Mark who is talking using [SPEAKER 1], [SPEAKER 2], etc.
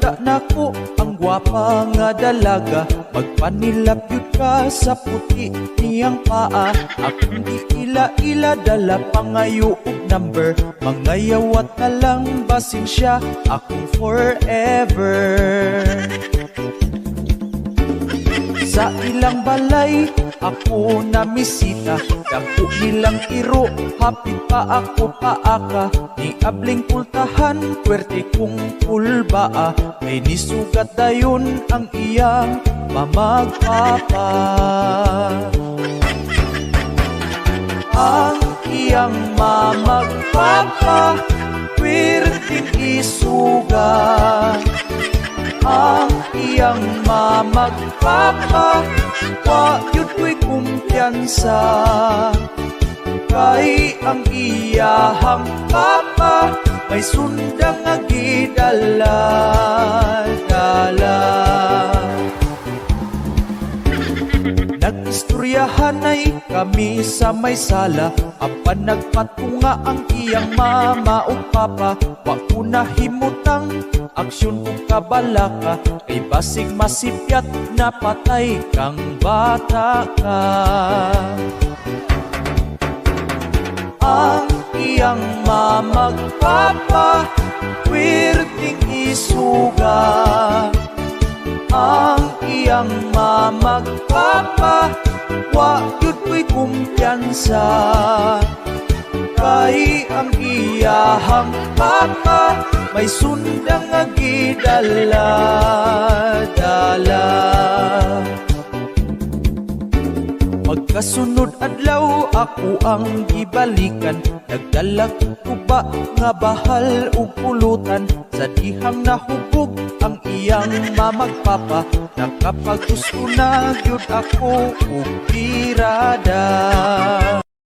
[SPEAKER 1] makita nako ang gwapa nga dalaga, magpanilap yun ka sa puti niyang paa. Akong di ila-ila dala pangayo og number, mangayawat na lang basin siya akong forever. Sa ilang balay ako na misita, dako nilang iro, hapit pa ako paaka. Ni abling pultahan, puwerte kong pulbaa, may nisugat dayon ang iyang mamagpapa. Ang iyang mamagpapa, puwerteng isugat. Ang iyang mamagpapa, wa yun ko'y kumpiyansa. Kay ang iyahang papa, may sundang nga gidala-dala. Nag-istoryahan ay kami sa may sala, apan nagpatunga ang iyang mama o papa. Wa ko nahimutang aksyon kong kabalaka, kay basig masipyat na patay kang bata ka. Ang iyang mamagpapa, puwerteng isuga. Ang iyang mamagpapa, wa yun ko'y kumpiyansa. Kay ang iyahang papa, may sundang nga gidala-dala. Pagkasunod adlaw ako ang gibalikan, nagdala ko ba nga bahal o pulutan. Sa dihang nahubog ang iyang mamagpapa, nakapag-gusto na gyud ako og pirada.